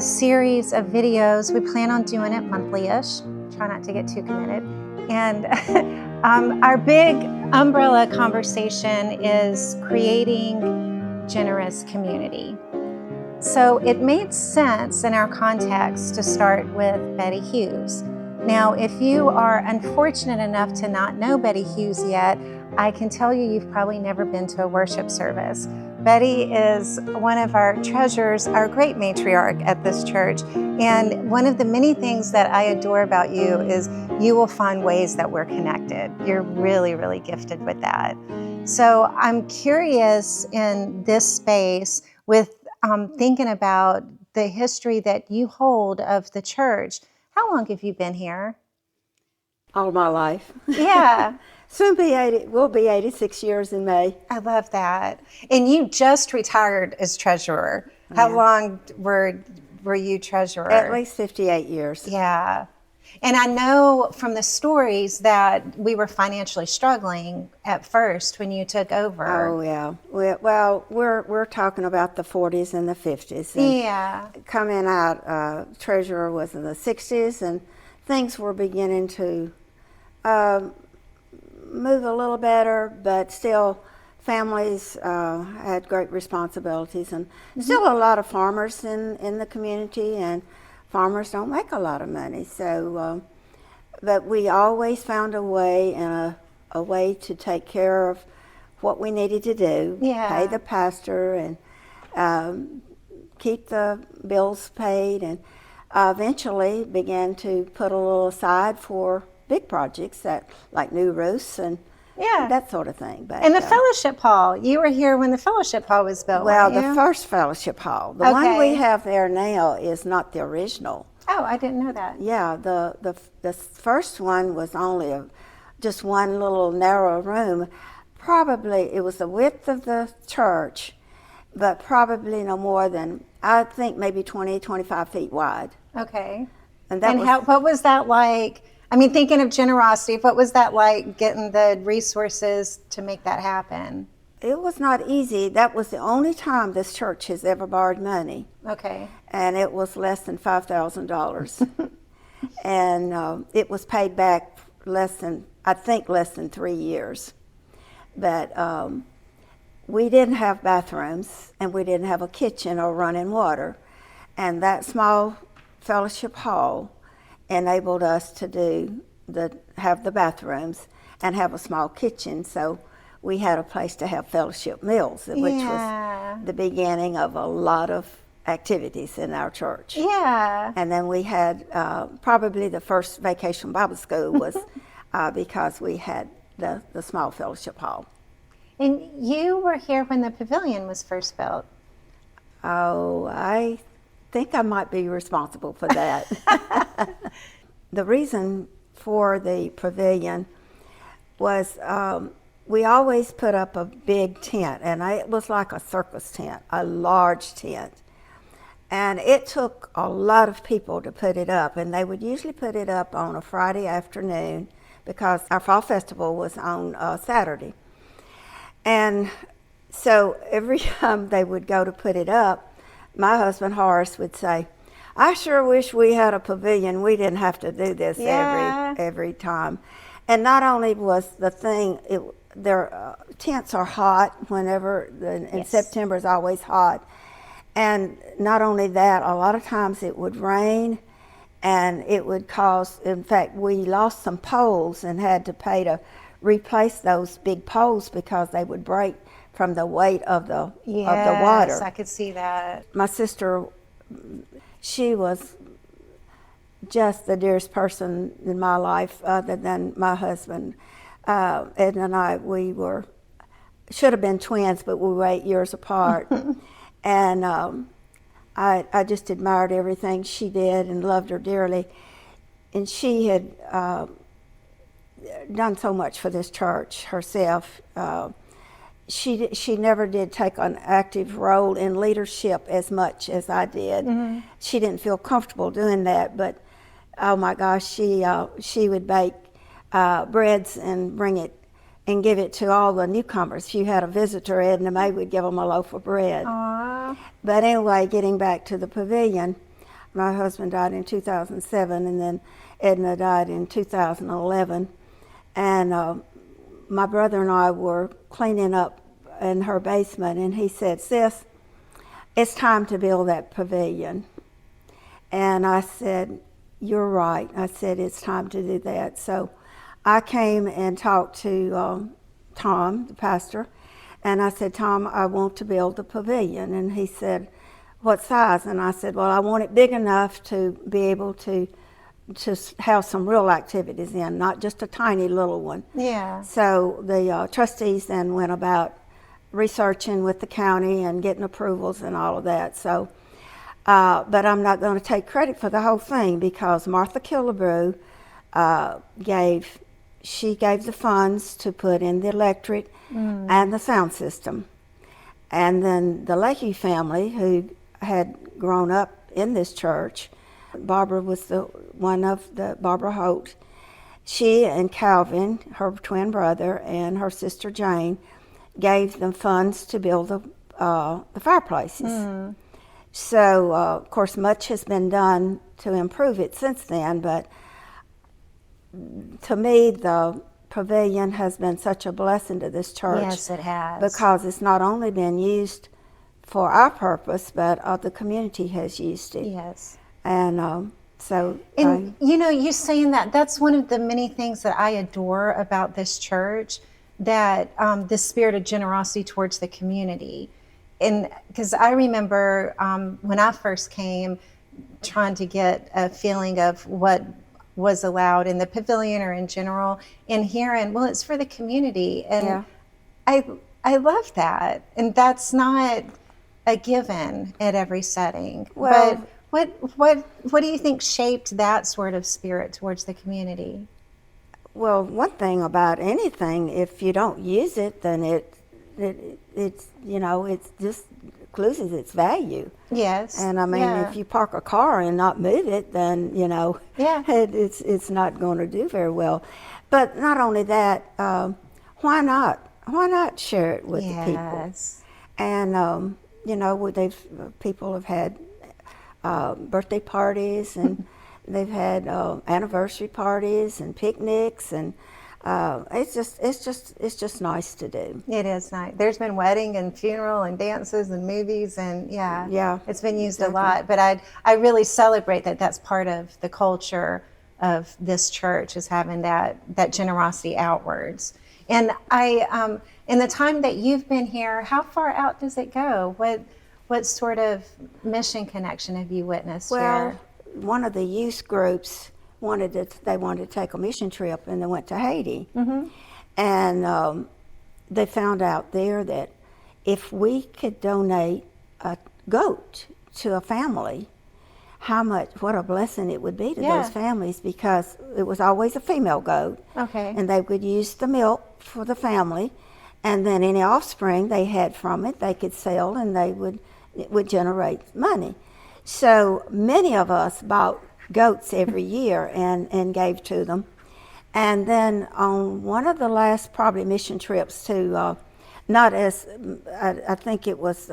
series of videos. We plan on doing it monthly-ish. Try not to get too committed. And our big umbrella conversation is creating generous community. So it made sense in our context to start with Betty Hughes. Now, if you are unfortunate enough to not know Betty Hughes yet, I can tell you you've probably never been to a worship service. Betty is one of our treasures, our great matriarch at this church. And one of the many things that I adore about you is you will find ways that we're connected. You're really, really gifted with that. So I'm curious in this space with thinking about the history that you hold of the church. How long have you been here? All my life. Yeah. Soon we'll be 86 years in May. I love that. And you just retired as treasurer. How long were you treasurer? At least 58 years. Yeah. And I know from the stories that we were financially struggling at first when you took over. Oh, yeah. We're talking about the 40s and the 50s. And yeah. Coming out, treasurer was in the 60s, and things were beginning to move a little better, but still families had great responsibilities, and still a lot of farmers in the community, and farmers don't make a lot of money. So, but we always found a way and a way to take care of what we needed to do, pay the pastor and keep the bills paid, and eventually began to put a little aside for big projects that like new roofs and that sort of thing. But and the fellowship hall, you were here when the fellowship hall was built. Well, the first fellowship hall, the one we have there now, is not the original. Oh, I didn't know that. Yeah, the first one was only just one little narrow room. Probably it was the width of the church, but probably no more than, I think, maybe 20, 25 feet wide. Okay. And what was that like? I mean, thinking of generosity, what was that like, getting the resources to make that happen? It was not easy. That was the only time this church has ever borrowed money. Okay. And it was less than $5,000. And it was paid back less than 3 years. But we didn't have bathrooms, and we didn't have a kitchen or running water. And that small fellowship hall enabled us to have the bathrooms and have a small kitchen, so we had a place to have fellowship meals, which was the beginning of a lot of activities in our church. Yeah. And then we had probably the first vacation Bible school was because we had the small fellowship hall. And you were here when the pavilion was first built. Oh, I think I might be responsible for that. The reason for the pavilion was we always put up a big tent, and it was like a circus tent, a large tent. And it took a lot of people to put it up, and they would usually put it up on a Friday afternoon because our fall festival was on Saturday. And so every time they would go to put it up, my husband Horace would say, "I sure wish we had a pavilion. We didn't have to do this every time." And not only was the thing, their tents are hot in September is always hot. And not only that, a lot of times it would rain, and it would cause, in fact, we lost some poles and had to pay to replace those big poles because they would break from the weight of the water. Yes, I could see that. My sister, she was just the dearest person in my life other than my husband. Ed and I, should have been twins, but we were 8 years apart. And I just admired everything she did and loved her dearly. And she had done so much for this church herself. She never did take an active role in leadership as much as I did. Mm-hmm. She didn't feel comfortable doing that, but oh my gosh, she would bake breads and bring it and give it to all the newcomers. If you had a visitor, Edna May would give them a loaf of bread. Aww. But anyway, getting back to the pavilion, my husband died in 2007, and then Edna died in 2011. And my brother and I were cleaning up in her basement, and he said, "Sis, it's time to build that pavilion." And I said, "You're right." I said, "It's time to do that." So I came and talked to Tom, the pastor, and I said, "Tom, I want to build the pavilion." And he said, "What size?" And I said, "Well, I want it big enough to be able to have some real activities in, not just a tiny little one." Yeah. So the trustees then went about researching with the county and getting approvals and all of that. So, but I'm not going to take credit for the whole thing, because Martha Killebrew gave the funds to put in the electric and the sound system. And then the Leahy family, who had grown up in this church, Barbara was Barbara Holt. She and Calvin, her twin brother, and her sister Jane gave them funds to build the fireplaces. So, of course, much has been done to improve it since then, but to me, the pavilion has been such a blessing to this church. Yes, it has. Because it's not only been used for our purpose, but the community has used it. Yes. And and you know, you saying that's one of the many things that I adore about this church, that the spirit of generosity towards the community. And because I remember when I first came, trying to get a feeling of what was allowed in the pavilion or in general, and hearing, well, it's for the community. And I love that. And that's not a given at every setting. Well, but what do you think shaped that sort of spirit towards the community? Well, one thing about anything, if you don't use it, then it's just loses its value. Yes. And I mean, if you park a car and not move it, then it's not going to do very well. But not only that, why not share it with the people? And people have had birthday parties, and they've had anniversary parties and picnics, and it's just nice to do. It is nice. There's been wedding and funeral and dances and movies, and it's been used a lot. But I really celebrate that that's part of the culture of this church, is having that generosity outwards. And I in the time that you've been here, how far out does it go? What sort of mission connection have you witnessed here? One of the youth groups wanted to take a mission trip, and they went to Haiti. And they found out there that if we could donate a goat to a family, what a blessing it would be to those families, because it was always a female goat. Okay. And they would use the milk for the family, and then any offspring they had from it, they could sell, and it would generate money. So many of us bought goats every year and gave to them. And then on one of the last probably mission trips to, I think it was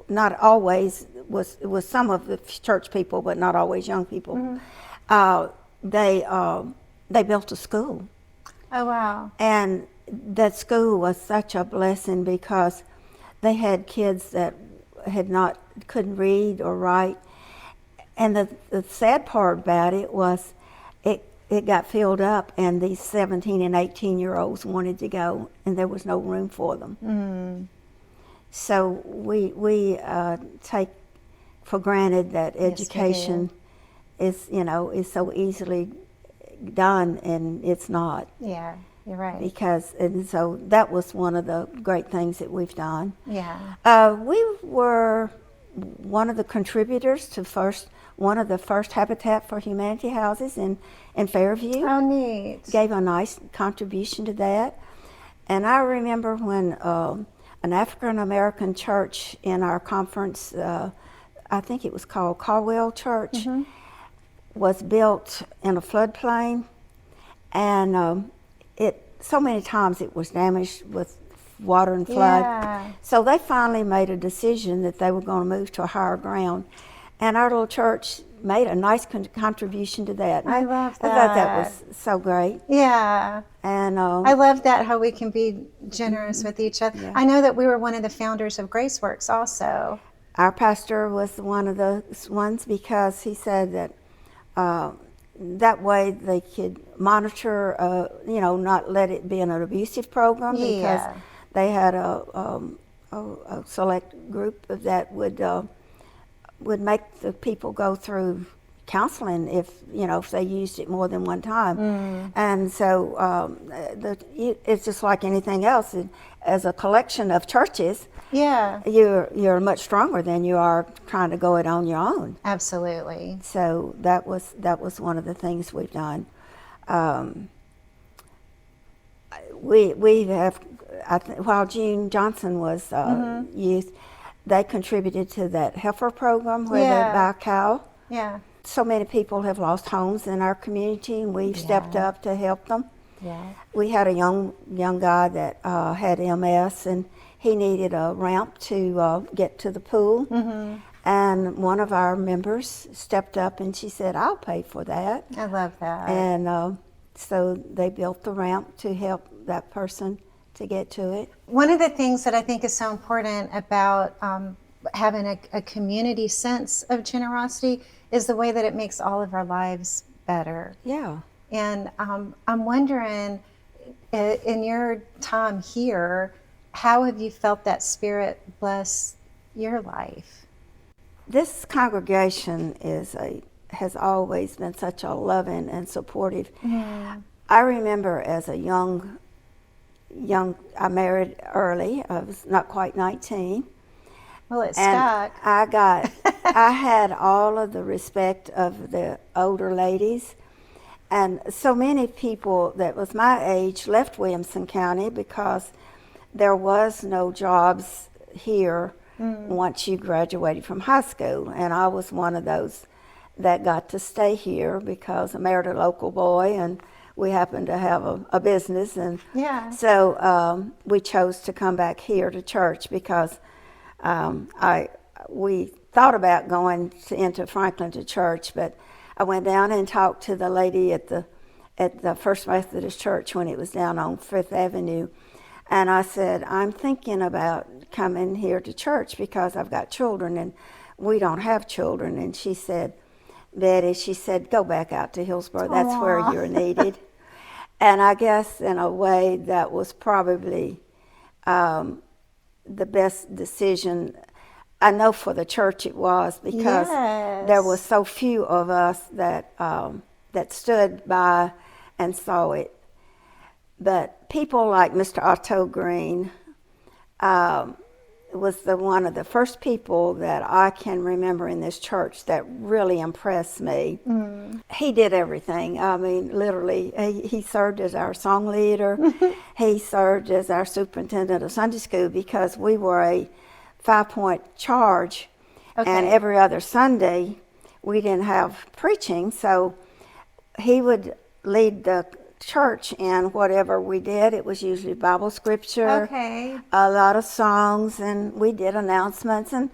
not always, it was some of the church people, but not always young people. They built a school. Oh, wow. And that school was such a blessing, because they had kids that couldn't read or write. And the sad part about it was it got filled up, and these 17 and 18-year-olds wanted to go, and there was no room for them. So we take for granted that education is so easily done, and it's not. Yeah, you're right. And so that was one of the great things that we've done. Yeah. We were one of the contributors to one of the first Habitat for Humanity houses in Fairview. Oh, neat. Gave a nice contribution to that. And I remember when an African American church in our conference, I think it was called Caldwell Church, was built in a floodplain, and so many times it was damaged with water and flood. Yeah. So they finally made a decision that they were going to move to a higher ground. And our little church made a nice contribution to that. I love I thought that that. was so great. Yeah. And I love that, how we can be generous with each other. Yeah. I know that we were one of the founders of GraceWorks also. our pastor was one of the ones, because he said that that way they could monitor, not let it be an abusive program, because Yeah. they had a select group that would make the people go through counseling if they used it more than one time. And so it's just like anything else. As a collection of churches, Yeah. you're much stronger than you are trying to go it on your own. Absolutely. So that was one of the things we've done. We have, while June Johnson was youth, they contributed to that heifer program where Yeah. they buy a cow. Yeah. So many people have lost homes in our community, and we've stepped up to help them. Yeah. We had a young guy that had MS, and he needed a ramp to get to the pool. And one of our members stepped up, and she said, "I'll pay for that." I love that. And so they built the ramp to help that person to get to it. One of the things that I think is so important about having a community sense of generosity is the way that it makes all of our lives better. Yeah. And I'm wondering, in your time here, how have you felt that spirit bless your life? This congregation has always been such a loving and supportive. I remember as a young, I married early. I was not quite 19. Well, it And stuck. I had all of the respect of the older ladies. And so many people that was my age left Williamson County because there was no jobs here once you graduated from high school. And I was one of those that got to stay here because I married a local boy, and we happened to have a business. And Yeah. so we chose to come back here to church because we thought about going into Franklin to church, but I went down and talked to the lady at the First Methodist Church when it was down on Fifth Avenue, and I said, "I'm thinking about coming here to church because I've got children and we don't have children." And she said, "Betty," she said, "go back out to Hillsboro. That's where you're needed." And I guess in a way that was probably the best decision. I know for the church it was, because Yes. there was so few of us that stood by and saw it. But people like Mr. Otto Green was one of the first people that I can remember in this church that really impressed me. He did everything. I mean, literally, he served as our song leader. He served as our superintendent of Sunday school, because we were a 5-point charge. Okay. And every other Sunday we didn't have preaching, so he would lead the church in whatever we did. It was usually Bible scripture, Okay. a lot of songs, and we did announcements, and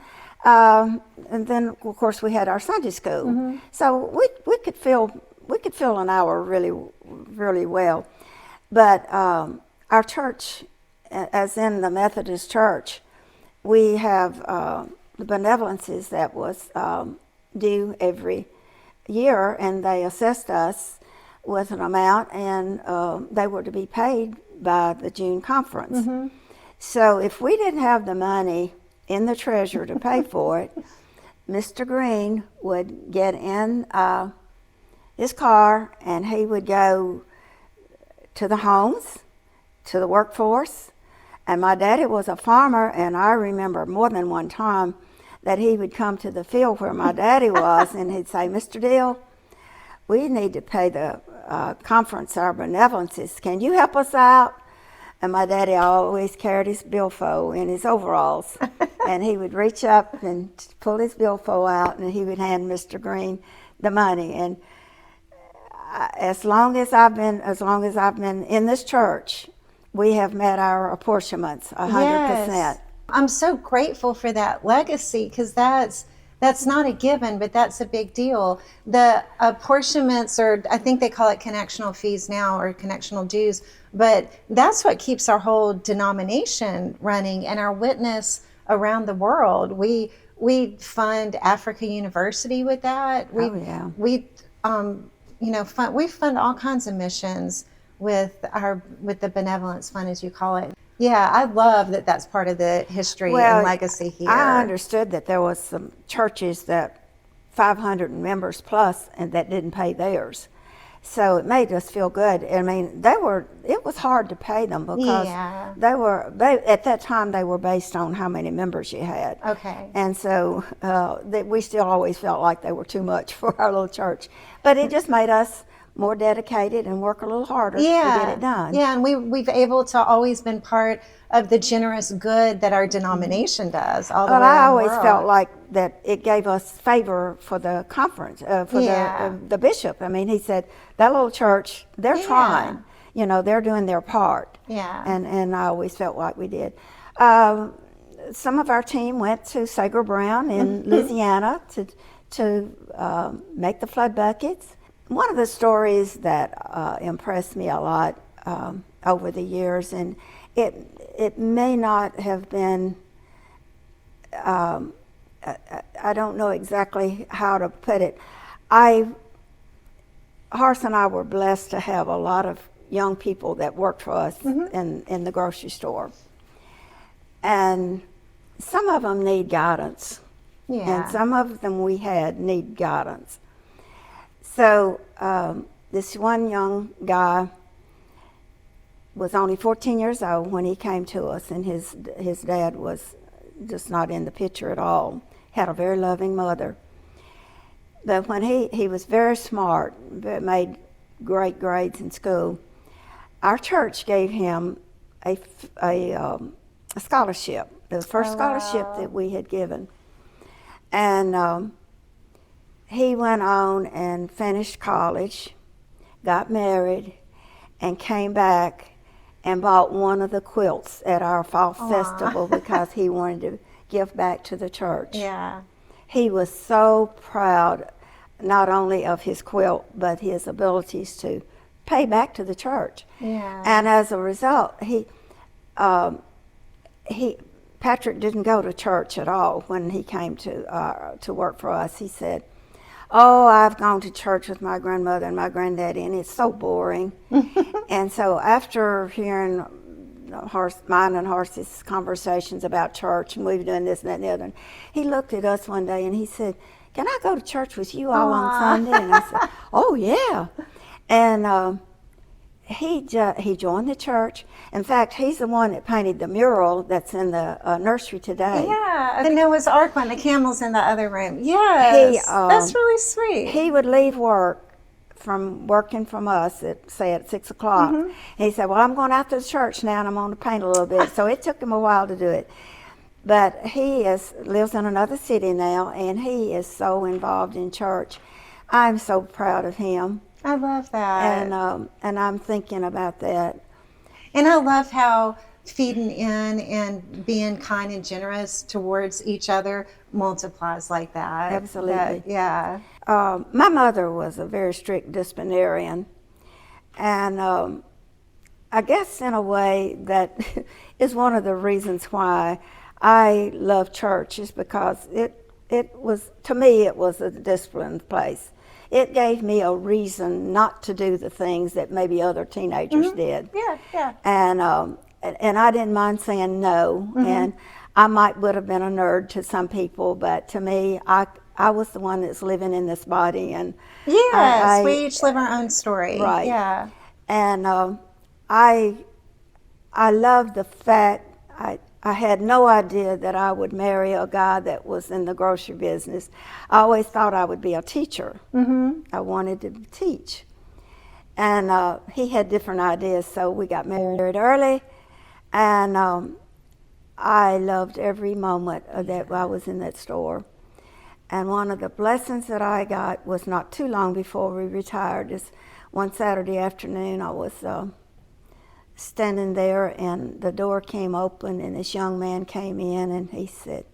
then of course we had our Sunday school. So we could fill an hour really, really well. But our church, as in the Methodist Church, we have the benevolences that was due every year, and they assessed us with an amount, and they were to be paid by the June conference. So if we didn't have the money in the treasury to pay for it, Mr. Green would get in his car, and he would go to the homes, to the workforce. And my daddy was a farmer, and I remember more than one time that he would come to the field where my daddy was, and he'd say, "Mr. Dill, we need to pay the conference our benevolences. Can you help us out?" And my daddy always carried his billfold in his overalls, and he would reach up and pull his billfold out, and he would hand Mr. Green the money. And as long as I've been in this church, we have met our apportionments 100%. Yes. I'm so grateful for that legacy, because that's That's not a given, but that's a big deal. The apportionments, or I think they call it connectional fees now, or connectional dues, but that's what keeps our whole denomination running and our witness around the world. We fund Africa University with that. We we fund all kinds of missions with the benevolence fund, as you call it. Yeah, I love that that's part of the history and legacy here. I understood that there was some churches that 500 members plus and that didn't pay theirs. So it made us feel good. I mean, it was hard to pay them because at that time they were based on how many members you had. Okay. And so we still always felt like they were too much for our little church. But it just made us more dedicated and work a little harder to get it done. Yeah, and we've able to always been part of the generous good that our denomination does all the way around I the always world. felt like that it gave us favor for the conference, for the bishop. I mean, he said, that little church, they're trying, they're doing their part. Yeah. And I always felt like we did. Some of our team went to Sager Brown in Louisiana to make the flood buckets. One of the stories that impressed me a lot over the years, and it may not have been, I don't know exactly how to put it. Horace and I were blessed to have a lot of young people that worked for us in the grocery store. And some of them need guidance. Yeah. And some of them we had need guidance. So this one young guy was only 14 years old when he came to us, and his dad was just not in the picture at all. Had a very loving mother. But when he was very smart, made great grades in school, our church gave him a scholarship, the first scholarship that we had given. And he went on and finished college, got married, and came back and bought one of the quilts at our fall festival because he wanted to give back to the church. Yeah. He was so proud not only of his quilt, but his abilities to pay back to the church. Yeah. And as a result, Patrick didn't go to church at all when he came to work for us. He said, "Oh, I've gone to church with my grandmother and my granddaddy, and it's so boring." And so after hearing mine and Horace's conversations about church, and we were doing this and that and the other, and he looked at us one day and he said, "Can I go to church with you all on Sunday?" And I said, "Oh, yeah." And he joined the church. In fact, he's the one that painted the mural that's in the nursery today. Yeah, the Noah's Ark one, the camel's in the other room. Yes, that's really sweet. He would leave work from working from us at 6 o'clock. And he said, "Well, I'm going out to the church now and I'm going to paint a little bit." So it took him a while to do it. But he lives in another city now, and he is so involved in church. I'm so proud of him. I love that. And I'm thinking about that. And I love how feeding in and being kind and generous towards each other multiplies like that. Absolutely. Yeah. My mother was a very strict disciplinarian, and I guess in a way that is one of the reasons why I love church, is because it was, to me, it was a disciplined place. It gave me a reason not to do the things that maybe other teenagers did. Yeah. And I didn't mind saying no. And I would have been a nerd to some people, but to me, I was the one that's living in this body. And yes, we each live our own story. Right. Yeah. And I love the fact I had no idea that I would marry a guy that was in the grocery business. I always thought I would be a teacher. I wanted to teach. And he had different ideas, so we got married early. And I loved every moment that I was in that store. And one of the blessings that I got was not too long before we retired. Is one Saturday afternoon, I was standing there, and the door came open, and this young man came in, and he said,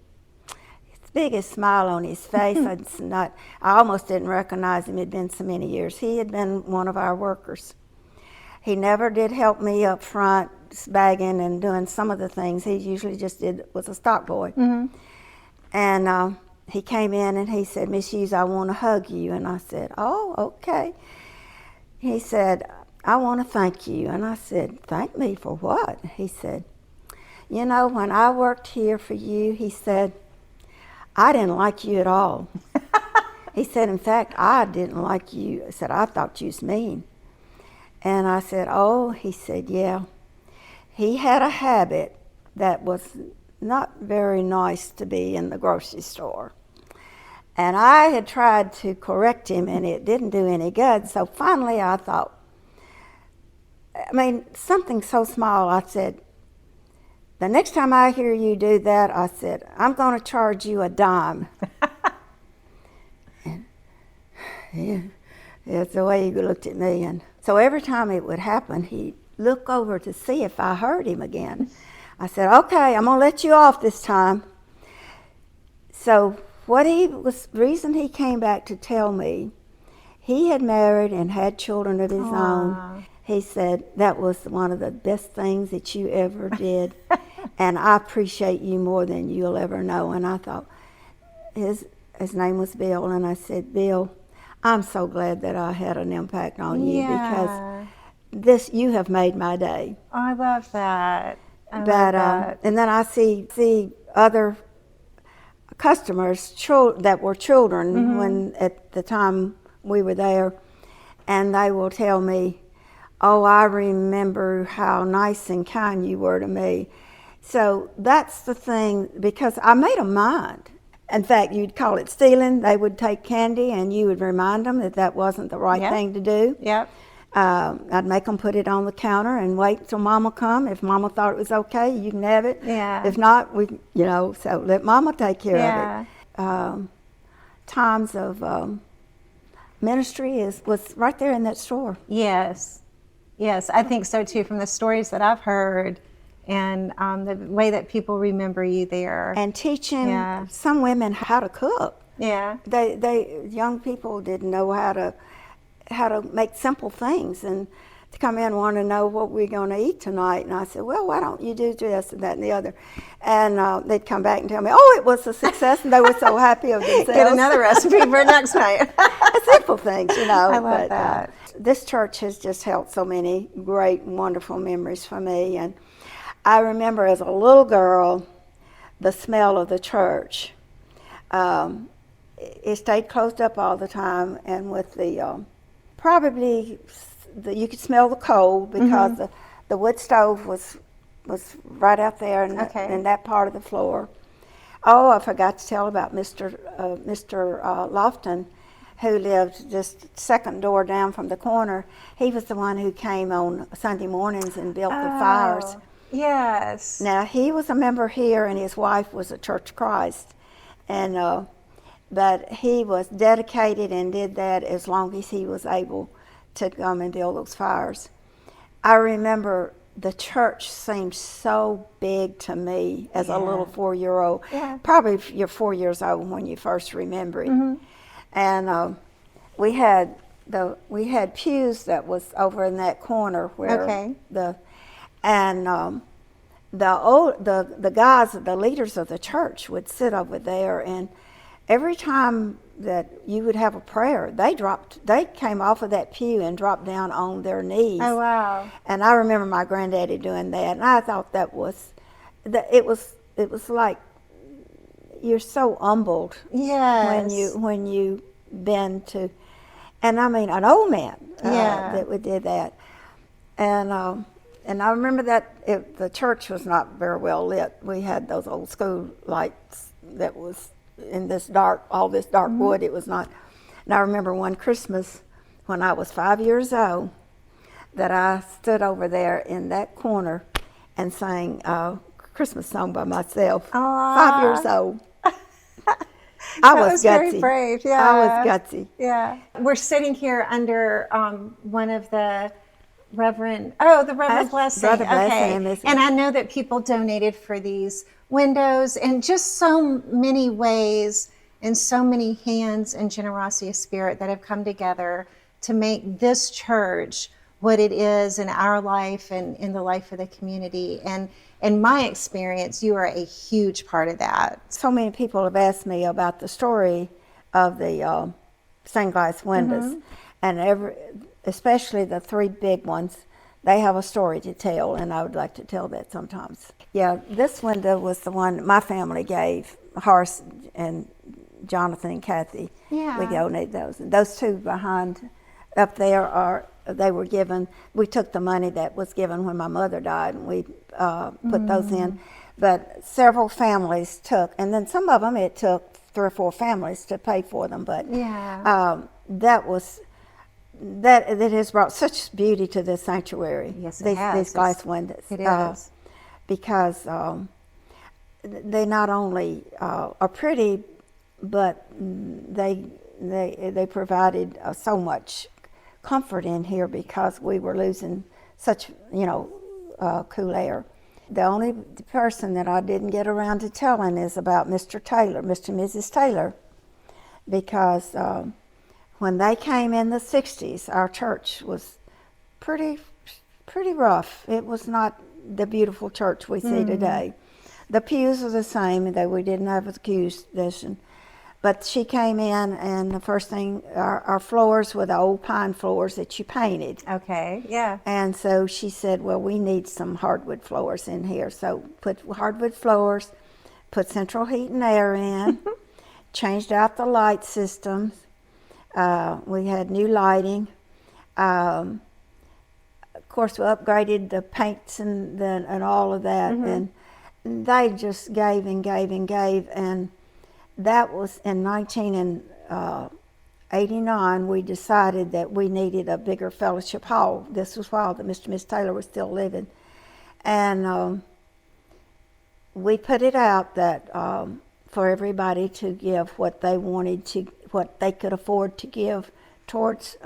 biggest smile on his face. I almost didn't recognize him. It had been so many years. He had been one of our workers. He never did help me up front, bagging and doing some of the things. He usually just was a stock boy. Mm-hmm. And he came in and he said, "Miss Hughes, I want to hug you." And I said, "Oh, okay." He said, "I want to thank you." And I said, "Thank me for what?" He said, "You know, when I worked here for you," he said, "I didn't like you at all." He said, "In fact, I didn't like you." I said, "I thought you was mean." And I said, "Oh," he said, "Yeah." He had a habit that was not very nice to be in the grocery store. And I had tried to correct him, and it didn't do any good. So finally I thought, something so small, I said, "The next time I hear you do that," I said, "I'm going to charge you a dime." And, yeah, that's the way he looked at me. And so every time it would happen, he'd look over to see if I heard him again. I said, "Okay, I'm going to let you off this time." So reason he came back to tell me, he had married and had children of his own. He said, "That was one of the best things that you ever did, and I appreciate you more than you'll ever know." And I thought, his name was Bill, and I said, "Bill, I'm so glad that I had an impact on you, because you have made my day." Oh, I love that. I love that. And then I see other customers that were children Mm-hmm. when at the time we were there, and they will tell me, "Oh, I remember how nice and kind you were to me." So that's the thing, because I made them mind. In fact, you'd call it stealing. They would take candy, and you would remind them that that wasn't the right thing to do. Yep. I'd make them put it on the counter and wait till Mama come. If Mama thought it was okay, you can have it. Yeah. If not, so let Mama take care of it. Times of ministry was right there in that store. Yes. Yes, I think so too, from the stories that I've heard, and the way that people remember you there. And teaching some women how to cook. Yeah. They young people didn't know how to make simple things, and to come in and want to know what we're going to eat tonight. And I said, "Well, why don't you do this and that and the other?" And they'd come back and tell me, "Oh, it was a success," and they were so happy of themselves. Get another recipe for next night. Simple things, I love that. This church has just held so many great, wonderful memories for me. And I remember as a little girl, the smell of the church. It stayed closed up all the time, and with the you could smell the coal, because the wood stove was right out there in that part of the floor. Oh, I forgot to tell about Mr. Lofton, who lived just second door down from the corner. He was the one who came on Sunday mornings and built the fires. Yes. Now, he was a member here, and his wife was a Church of Christ. And but he was dedicated and did that as long as he was able to come and build those fires. I remember the church seemed so big to me as a little 4-year-old. Yeah. Probably you're 4 years old when you first remember it. And we had pews that was over in that corner where the guys, the leaders of the church, would sit over there, and every time that you would have a prayer, they came off of that pew and dropped down on their knees. Oh, wow. And I remember my granddaddy doing that, and I thought it was like you're so humbled. Yes. when you been to, and I mean an old man that did that. And I remember that the church was not very well lit. We had those old school lights that was in all this dark wood. It was not. And I remember one Christmas when I was 5 years old that I stood over there in that corner and sang a Christmas song by myself. Aww. 5 years old. I was gutsy. Very brave. Yeah. I was gutsy. Yeah. We're sitting here under one of the Reverend, oh, the Reverend Blessing. Brother Okay. Blessing. And I know that people donated for these windows and just so many ways and so many hands and generosity of spirit that have come together to make this church what it is in our life and in the life of the community. And in my experience, you are a huge part of that. So many people have asked me about the story of the stained glass windows, and especially the three big ones, they have a story to tell, and I would like to tell that sometimes. Yeah, this window was the one my family gave, Horace and Jonathan and Kathy. Yeah. We donated those. And those two behind up there they were given, we took the money that was given when my mother died, and we put those in. But several families took, and then some of them it took 3 or 4 families to pay for them. But that has brought such beauty to this sanctuary. Yes, it has. These glass windows. It is. Because they not only are pretty, but they provided so much comfort in here because we were losing such, cool air. The only person that I didn't get around to telling is about Mr. Taylor, Mr. and Mrs. Taylor, because when they came in the 60s, our church was pretty rough. It was not the beautiful church we see today. The pews are the same, though we didn't have the Hughes edition. But she came in, and the first thing, our floors were the old pine floors that you painted. Okay, yeah. And so she said, well, we need some hardwood floors in here. So put hardwood floors, put central heat and air in, changed out the light systems. We had new lighting. Of course, we upgraded the paints and all of that. And they just gave and gave and gave. And that was in 1989, we decided that we needed a bigger fellowship hall. This was while Mr. and Miss Taylor was still living. And we put it out that for everybody to give what they wanted to, what they could afford to give towards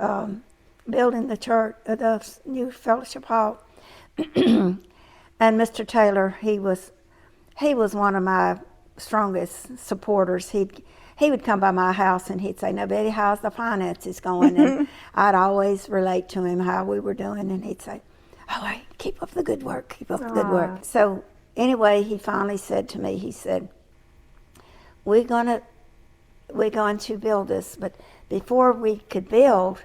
building the church, the new fellowship hall. And Mr. Taylor, he was one of my strongest supporters. He would come by my house and he'd say, "Now, Betty, how's the finances going?" And I'd always relate to him how we were doing, and he'd say, "All right, keep up the good work, keep up the good work." So anyway, he finally said to me, he said, we're going to build this, but before we could build,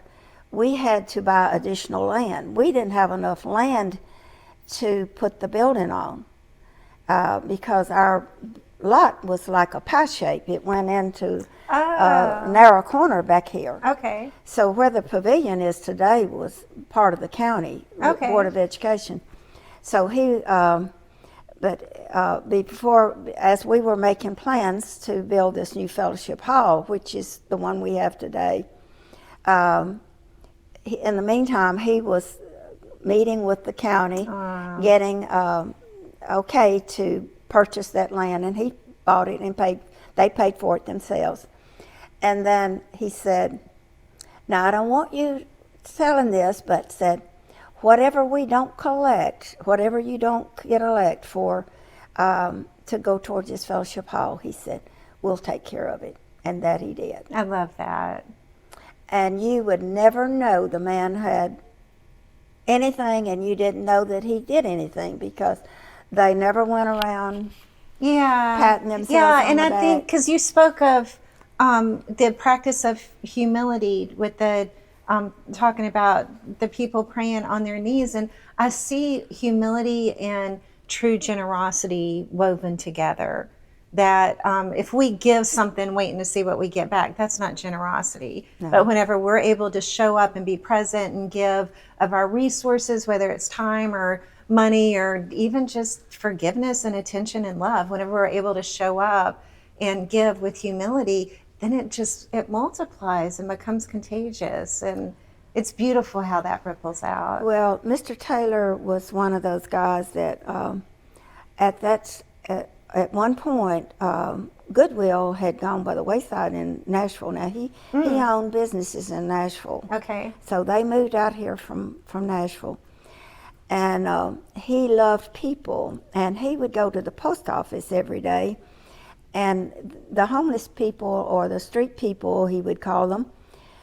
we had to buy additional land. We didn't have enough land to put the building on because our lot was like a pie shape. It went into a narrow corner back here. Okay. So where the pavilion is today was part of the county Board of Education. So before, as we were making plans to build this new fellowship hall, which is the one we have today, in the meantime, he was meeting with the county, getting okay to purchase that land, and he bought it and they paid for it themselves. And then he said, "Now, I don't want you selling this," but said, "Whatever we don't collect, whatever you don't get elect for to go towards this fellowship hall," he said, "we'll take care of it." And that he did. I love that. And you would never know the man had anything, and you didn't know that he did anything, because they never went around patting themselves on and the I back. think because you spoke of the practice of humility with the talking about the people praying on their knees, and I see humility and true generosity woven together. That if we give something waiting to see what we get back, that's not generosity. No. But whenever we're able to show up and be present and give of our resources, whether it's time or money or even just forgiveness and attention and love, whenever we're able to show up and give with humility, then it multiplies and becomes contagious. And it's beautiful how that ripples out. Well, Mr. Taylor was one of those guys that at one point, Goodwill had gone by the wayside in Nashville. Now, he owned businesses in Nashville. Okay. So they moved out here from Nashville. And he loved people, and he would go to the post office every day, and the homeless people, or the street people, he would call them,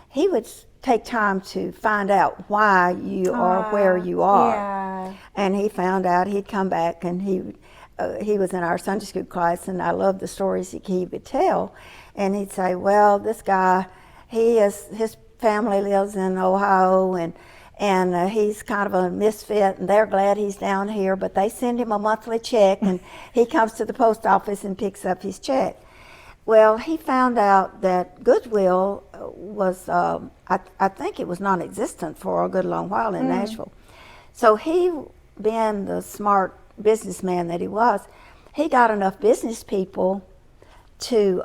he would take time to find out why you are where you are. Yeah. And he found out. He'd come back, and he was in our Sunday school class, and I loved the stories he would tell. And he'd say, well, this guy, his family lives in Ohio, and he's kind of a misfit, and they're glad he's down here, but they send him a monthly check, and he comes to the post office and picks up his check. Well, he found out that Goodwill was, I think it was non-existent for a good long while in Nashville. So he, being the smart businessman that he was, he got enough business people to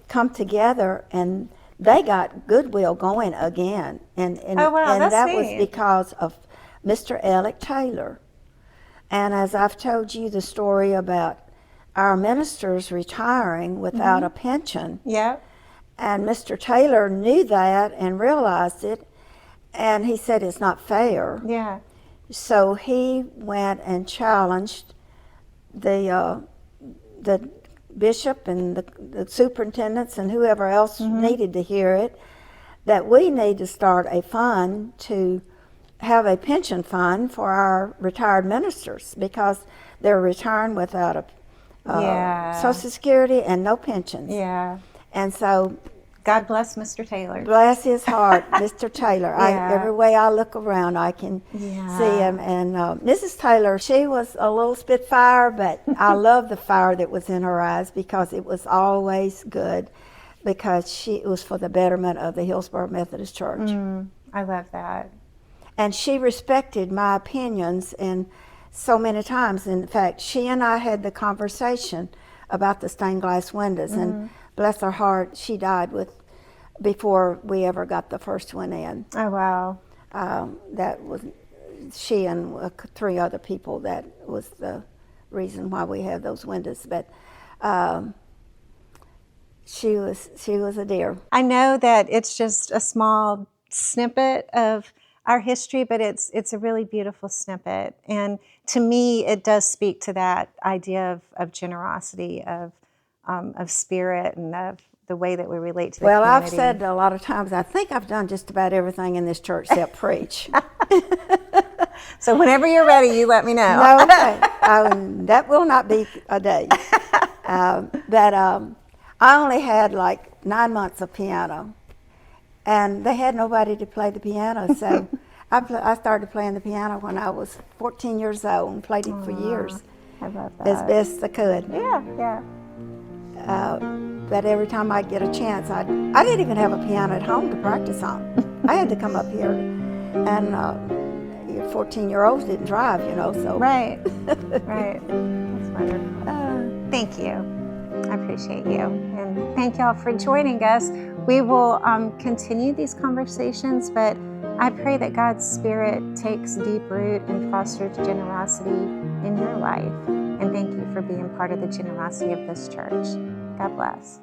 come together, and they got Goodwill going again. And Oh, wow, that's that neat. was because of Mr. Alec Taylor. And as I've told you the story about our ministers retiring without a pension, Yeah. and Mr. Taylor knew that and realized it, and he said it's not fair. Yeah. So he went and challenged the bishop and the superintendents and whoever else needed to hear it, that we need to start a fund to have a pension fund for our retired ministers, because they're retiring without a Social Security and no pensions. Yeah. And so, God bless Mr. Taylor. bless his heart, Mr. Taylor. Yeah. Every way I look around, I can see him. And Mrs. Taylor, she was a little spitfire, but I love the fire that was in her eyes, because it was always good, because it was for the betterment of the Hillsboro Methodist Church. I love that. And she respected my opinions, and so many times. In fact, she and I had the conversation about the stained glass windows, and bless her heart, she died before we ever got the first one in. Oh, wow. That was she and 3 other people. That was the reason why we have those windows. But she was a dear. I know that it's just a small snippet of our history, but it's a really beautiful snippet. And to me, it does speak to that idea of generosity, of spirit, and of the way that we relate to the Well, community. I've said a lot of times, I think I've done just about everything in this church except preach. So whenever you're ready, you let me know. No, okay. That will not be a day. But I only had like 9 months of piano, and they had nobody to play the piano. So I started playing the piano when I was 14 years old and played it for years. I love that. As best I could. Yeah. But every time I get a chance, I didn't even have a piano at home to practice on. I had to come up here, and 14-year-olds didn't drive, so. Right. Right. That's wonderful. Thank you. I appreciate you. And thank y'all for joining us. We will continue these conversations, but I pray that God's Spirit takes deep root and fosters generosity in your life. And thank you for being part of the generosity of this church. God bless.